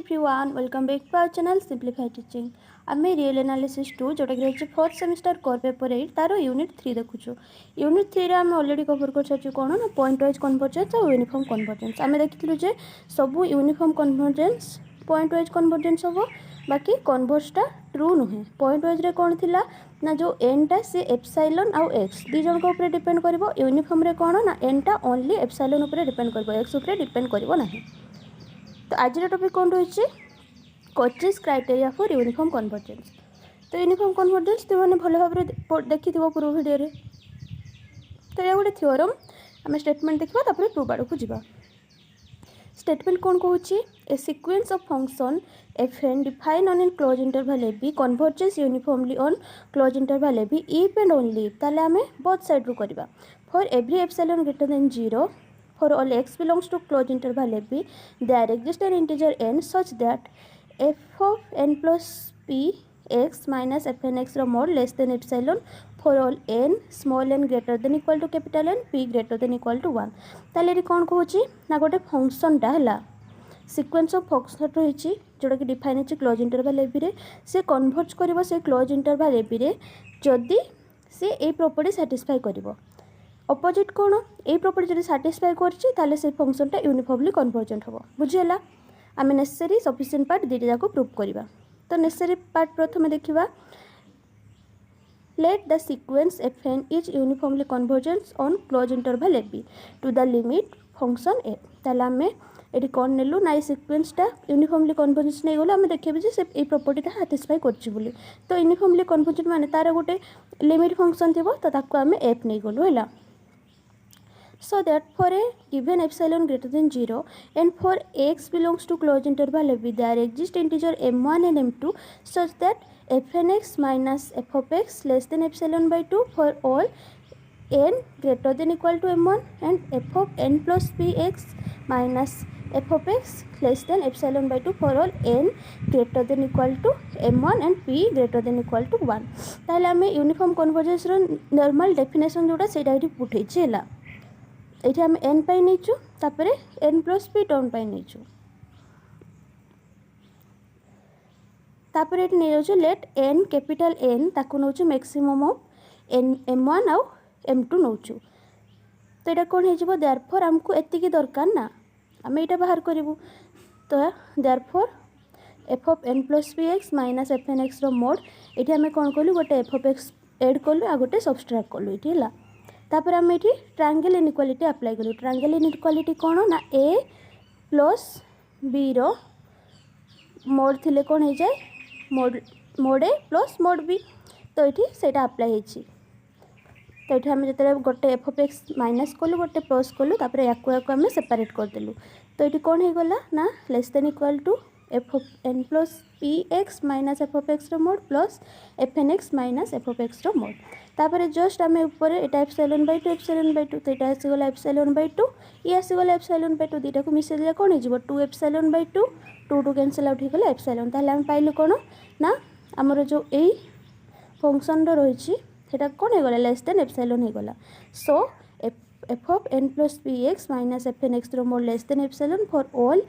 everyone, welcome back to our channel Simplify Teaching. आम real analysis 2 जोटा कि रही 4th सेमिस्टर कोर पेपर 8 तार यूनिट 3 देखुछु। यूनिट 3 रे आम ऑलरेडी कवर कर सारी कौन ना पॉइंट वाइज कन्वर्जेंस और यूनिफॉर्म कन्वर्जेंस आम देखिलु जे सब uniform convergence point wise convergence हम बाकी कन्वर्सटा ट्रू नुहे। पॉइंट वाइज रे कौन थिला ना जो एनटा से एप्सिलॉन आउ एक्स दी जन को ऊपर डिपेंड करिवो। यूनिफॉर्म रे कौन ना एनटा ओनली एप्सिलॉन ऊपर डिपेंड करिवो, एक्स ऊपर डिपेंड करिवो नाही। तो आज टॉपिक कौन रही कोचीज क्राइटेरिया फॉर यूनिफॉर्म कन्वर्जेंस। तो यूनिफॉर्म कन्वर्जेंस तुमने भल भाव देखि पूर्व वीडियो रे। तो ये गोटे थ्योरम आम स्टेटमेंट देखा तापर प्रूफ आड़ को जीवा। स्टेटमेंट कौन कहूँ a sequence of function fn define on in close interval a b convergence uniformly on close interval a b if and only if ताले आम बोथ साइड रू करबा for every epsilon greater than 0 for all x belongs to closed interval ab there exists an integer n such that f of n plus p x minus fn x रो mod less than epsilon for all n small n greater than equal to capital N p greater than equal to 1। ताले रे कोन कहूची ना गोटे function टा हला sequence of function रही जोटा कि डिफाइन है क्लोज इंटरवल ए बी रे से कन्वर्ज करिवो से क्लोज इंटरवल ए बी रे जदि से ए प्रॉपर्टी सैटिस्फाई करिवो। अपोजिट कौन ये प्रॉपर्टी जब साटिस्फाई कर फंक्शनटा यूनिफॉर्मली कन्वर्जेंट हम बुझीगला। आम नेसेसरी सफिशिएंट पार्ट दुईटा जाक प्रूफ करवा। तो नेसेसरी पार्ट प्रथम देखा let the sequence fn is uniformly convergence on close interval a b to the limit function a. ताले आम ये कौन नेलु ना ये सीक्वेंसटा यूनिफॉर्मली कन्वर्जेंस नहीं गलु आम देखा से ये प्रॉपर्टीटा साटिस्फाई कर। तो यूनिफॉर्मली कन्वर्जेंट माने तार गोटे लिमिट फंक्शन थी तो ताको आम एफ नहीं गलु है। So that for a given epsilon greater than 0 and for x belongs to closed interval ab there exist integer m1 and m2 such that fnx minus f of x less than epsilon by 2 for all n greater than equal to m1 and f of n plus px minus f of x less than epsilon by 2 for all n greater than equal to m1 and p greater than equal to 1। ताले आमे uniform convergence रो normal definition जोटा सेटा एठी पुठैछि हैला। ये आम N पाई नहींचु तापर N plus P term पाई नहींचु तापर ये नहीं जाऊँ लेट एन कैपिटल एन ताकू नौचु मैक्सिमम ऑफ एन m1 आउ m2 नौचु। तो ये कौन हो देयरफॉर आमको एतिकी दरकार ना आम यहाँ बाहर करूँ। तो therefore f of n plus p x minus f n x mod ये आम कौन कलु गोटे एफ ऑफ एक्स एड कलु आ गोटे सबस्ट्राक्ट कलु ये है। तापर आम ये ट्रायंगल इनइक्वालिटी अप्लाई करूँ। ट्रायंगल इनइक्वालिटी कौन ना ए प्लस बी रो मोड थिले कौन हो जाए मोड ए प्लस मोड बी। तो ये सेटा अप्लाई होती। तो ये आम जो गोटे एफ ऑफ एक्स माइनस कलु गोटे प्लस कलु तापर याकू आम सेपरेट करदेलु। तो ये कौन हो गला ना less than equal to f of n plus p x minus f of x mod plus f n x minus f of x mod. तापर जस्ट आम ऊपर यहाँ एप्सिलॉन बाय 2 एप्सिलॉन बाय 2 तो यहाँ आसीगला एप्सिलॉन बाय 2 ये आसीगला epsilon by 2 दुईटा को मिसेई देले कौन हो 2 epsilon by 2 2 two cancel out होगा एप्सिलॉन। ताहले आम पाइलु कौन ना आमर जो यही फंक्शन रही है कौन हो गला लेस देन एप्सिलॉन हो गला। So f of n plus p x minus f n x mod less than epsilon for all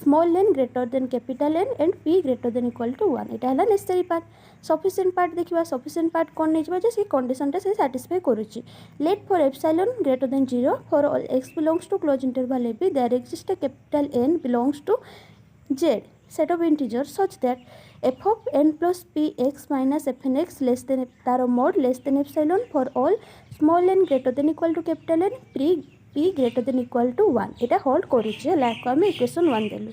small n greater than capital n and p greater than equal to 1। यहाँ है necessary part. Sufficient part देखा sufficient part कौन नहीं जाए से कंडीशनटा से satisfy करुच्ची। Let for epsilon greater than 0 for all x belongs to close interval a b there exist a capital N belongs to z set of integers such that f of n plus p x minus f n x less than taro mod less than epsilon for all small n greater than equal to capital N p greater than equal to 1। यहाँ hold करुचे को आम equation 1 देलु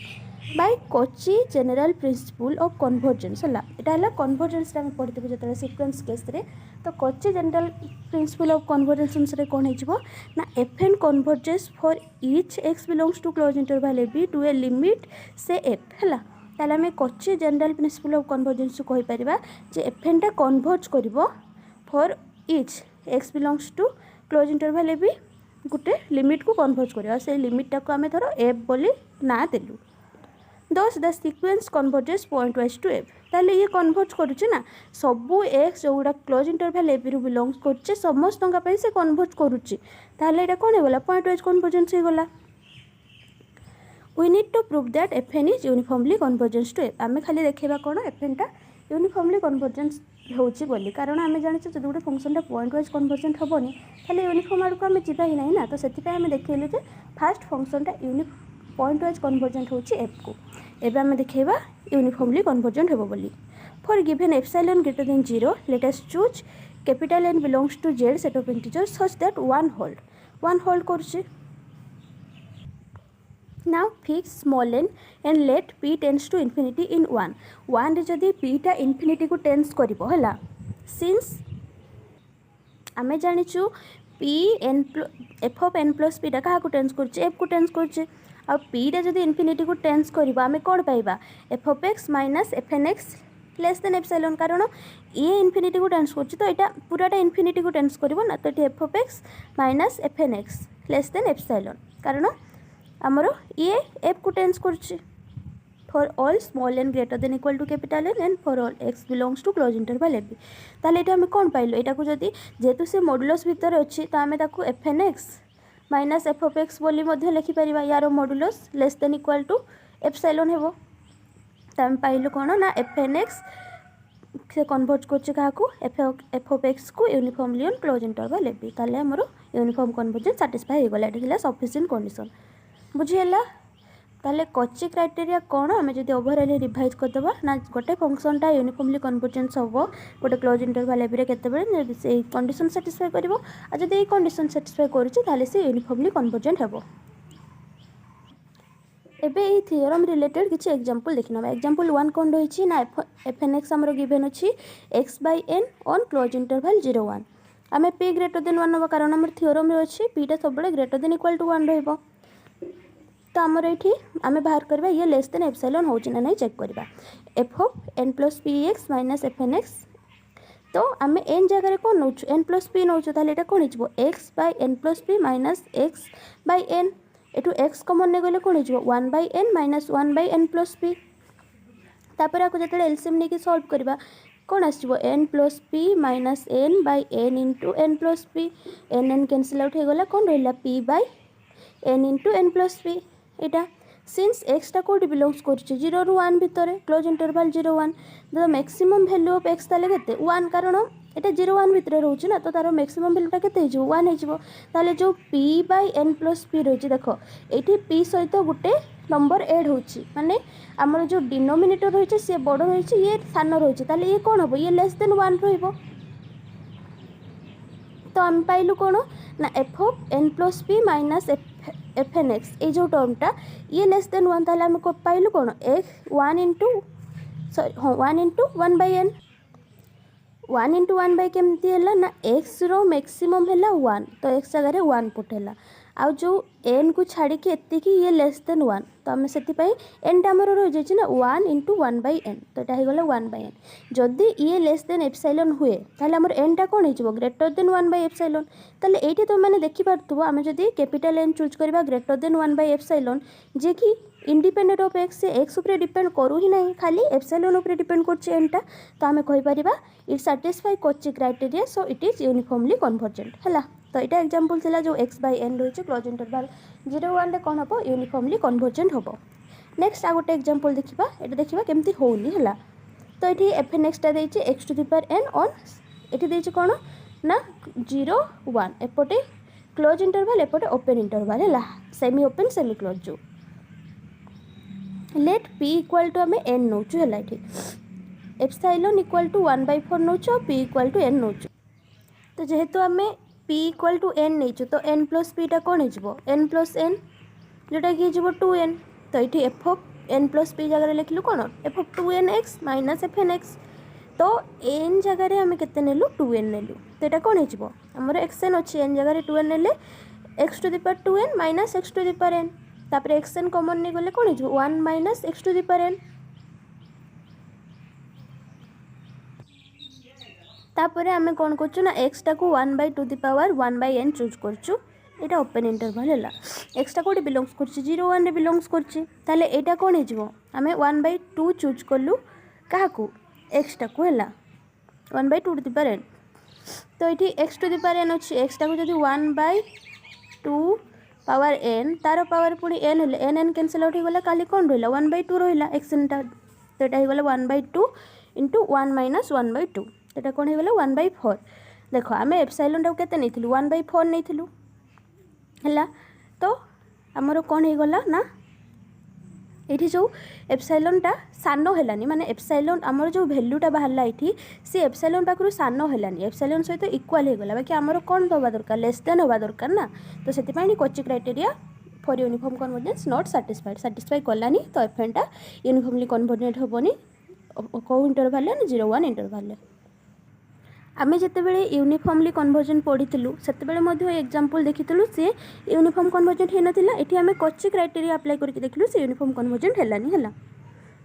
by Cauchy general principle of convergence है। यहाँ है convergence आम पढ़ी जो सीक्वेंस केस रे। तो Cauchy general principle of convergence अनुसार कौन हो ना f n convergence for each x belongs to close interval a b to a limit से एफ है। ताले आम Cauchy general principle of convergence को कहीपर जे एफ एन टा कन्वर्ज कर for each x belongs to close interval a b गोटे लिमिट को कन्वर्ज कर से लिमिटा को आम धर एफ बोली ना देलु। Thus the sequence converges pointwise to f. ताले ये कन्वर्ज करुचे ना सबू एक्स जो गुड़ा क्लोज इंटरवल ए बी रु बिलोंग्स करचे समस्त से कन्वर्ज करुच्ची। ताले ये कौन हो गला पॉइंट वाइज कन्वर्जेंस हो गला। We need to prove that f n is uniformly convergence to f आम खाली देखा कौन एफएनटा यूनिफॉर्मली कन्वर्जेंस होची बोली कारण आम जाने जो गोटे फंक्शनटा पॉइंट वाइज कन्वर्जेंट हेनी खाली यूनिफॉर्म आड़ को आम जा ही ना तो से आम देखिलु जे फास्ट फंक्शनटा पॉइंट वाइज कन्वर्जेंट होची एफ को एबे आम देखा यूनिफॉर्मली कन्वर्जेंट हेबो बोली for given epsilon greater than 0 let us choose capital N belongs to Z set of integer such that one hold करछि now fix small n and let p tends to infinity in 1 रे जदि p टा infinity को tense करिवो हला since आमे जानिछु p n f of n plus p टा का को टेंस करछि f को टेंस करछि आ p रे जदि infinity को टेंस करिवो आमे कोन पाइबा f of x minus fn x less than epsilon कारण ये इनफिनिटी को टेंस करछि तो एटा पूराटा इनफिनिटी को टेंस करिवो ना तो F of X minus fn x less than epsilon कारण आमर ये एफ को टेंस करछि for all small n greater than equal to capital N and for all x belongs to close interval A B ताले एटा हम कोन पाइलो एटा को जदी जेतु से मॉडुलस भीतर अछि तो आमे ताको fn x minus f of x बोली मध्ये लिखि परिबा यारो modulus less than equal to epsilon हेबो तो आम पाइलु कौन ना fn x से कन्वर्ट करछि काहाकू f ऑफ x को uniformly on close interval A B ताले हमर यूनिफॉर्म कन्वर्जेंस सैटिस्फाई हो गला एटा सफिशिएंट कंडीशन बुझिएला ताले कॉची क्राइटेरिया कौन आम जब ओवरऑल रिवाइज करदे ना गोटे फंक्शनटा यूनिफॉर्मली कन्वर्जेंस हम गोटे क्लोज इंटरवल एबी केते से कंडीशन सैटिस्फाई करिवो आ जब ये कंडीशन सैटिस्फाई करूछि ताले से यूनिफॉर्मली कन्वर्जेंट हेबो एबे ये थियोरम रिलेटेड किसी एग्जांपल देखना एग्जांपल 1 कौन रही ना fn x आमर गिवन अच्छी x by n on close interval 0 1 आम p ग्रेटर देन 1 नवा कारण आम थियोरम रे अच्छी p टा सब ग्रेटर देन इक्वल टू 1 रहिबो तो आमर ये आम बाहर करबा ये लेस देन एप्सिलॉन होची ना नहीं चेक करबा f of n plus px minus fn x तो आम n जगह कौन नौ n plus p नौ ताले एटा कोन हिजबो x by n plus p minus x by n एटू x common ने गले कोन हिजबो 1 by n minus 1 by n plus p तापर आको जतले एलसीएम ने की सॉल्व करबा कोन आसीबो n plus p minus n by n into n plus p n cancel out हो गला कोन रहला p by n into n plus p Etah since x टा code belongs करछि 0 रु 1 भितरे close interval 0 1 the maximum value of x ताले केते 1 कारण एटा 0 1 भितरे रहउछि ना तो तारो मैक्सिमम वैल्यूटा केते हिजो 1 हिजबो ताले जो p by n plus p रहउछि देखो एठी p सहित गुटे नंबर ऐड होछि माने हमर जो डिनोमिनेटर रहउछि से बड़ रहउछि ये सान रहउछि ताले ये कोन हबो ये लेस देन 1 रहइबो तो हम पाइलु कोन ना f of n plus p minus fn x ए जो टर्मटा ये लेस देन 1 ताले हम को पाइलु कोन x 1 into सॉरी हां 1 into 1 by n 1 into 1 by केमती है ना x रो मैक्सिमम है 1 तो x जगह 1 पुट है आउ जो n को छाड़ी के एति की ये लेस देन 1 तो आम से n टामर रही जाइए ना 1 into 1 by n तो यहाँ गला 1 by n जदि ये लेस देन एप्सिलॉन हुए ताले हमर n टा कोन हो ग्रेटर देन 1 by एप्सिलॉन ताले एठी तो माने देखि पारथुबो आमे जदि कैपिटल N चूज करबा ग्रेटर देन 1 by एप्सिलॉन जे कि इंडिपेंडेंट ऑफ x से x ऊपर डिपेंड करू ही नहीं खाली एप्सिलॉन ऊपर डिपेंड करछि n टा तो आमे कहि परिबा it satisfy Cauchy criteria so it is uniformly convergent हला तो यहाँ एग्जांपल थिला जो x by n रही क्लोज इंटरवल 0 1 रे कोन हबो यूनिफॉर्मली कन्वर्जेंट हबो नेक्स्ट आ गोटे एग्जांपल देखिबा एटा देखिबा केमती होली हला तो एठी fn x टा देछि x to the power n on एठी देछि कोन ना 0 1 एपटे क्लोज इंटरवल एपटे ओपन इंटरवल हला सेमी ओपन सेमी क्लोज जो लेट p इक्वल टू हमें n नोचु हला एठी एप्सिलॉन इक्वल टू 1/4 नोचु p इक्वल टू n नोचु तो जेहेतु हमें p इक्वल टू n नहीं तो n प्लस p टा कौन हो n प्लस n जोटा कि 2n तो ये f of n plus p जगह लिखलु कौन f of 2nx minus fn x तो n जगह आम के नेलु 2n नेलु तो यहाँ कौन हो आमर xn अच्छी n जगह 2n नेले x to the power 2n minus x to the power n तापर xn कॉमन नहीं गले कौन हो 1 minus x to the power n तापर आमे कौन करछु ना x टा को 1 by 2 the power 1 by n choose करछु एटा ओपन इंटरवल हैला x टा कोडी बिलोंग्स करछि 0 1 रे बिलोंग्स करछि ताले एटा कोन हिजबो आमे 1 by 2 चूज करलु काहा को x टा को हैला 1 by 2 to the power n तो एठी x to the power n अछि x टा को जदी 1 by 2 पावर n तार पावर पुणी n हेले n n कैंसल आउट होगला खाली कौन रहा 1/2 रहा एक्सनटा तो यहाँ होगला 1/2 इंटू 1 माइनस 1/2 तो कौन होगला 1/4 देख आम एप्सिलॉन टाक केते नहीं 1/4 नहीं है तो आमर कौन होगला ना ये जो एप्सिलॉनटा सान है माने एप्सिलॉन आमर जो भैल्यूटा बाहरला ये सी एप्सिलॉन पाखु सान है एप्सिलॉन सहित इक्वल होगला बाकी आमर कौन दवा दरकार लेस देन हवा दरकार ना तो से Cauchy criteria for uniform convergence not satisfy कलानी तो एफएनटा यूनिफॉर्मली कन्वर्जेंट हेबनी कौ इंटरवल 0-1 इंटरवल आम जितेबाला यूनिफॉर्मली कन्वर्जेंट पढ़ीलु से एग्जांपल देखीलु सी यूनिफॉर्म कन्वर्जेंट हो नाला ये आम कची क्राइटेरिया अप्लाई करके देखिलु से यूनिफॉर्म कन्वर्जेंट है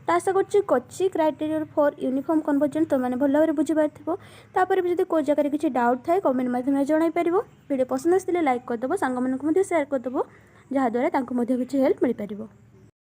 तो आशा कर कची क्राइटेरिया फॉर यूनिफॉर्म कन्वर्जेंट तो मैंने भल भाव बुझीपार भी कोई जगह किसी डाउट थाए कमेंट माध्यम जनईपर वीडियो पसंद आसते लाइक करदेव सांग मानक शेयर करदेव जहाँद्वारा किसी हेल्प मिल पार।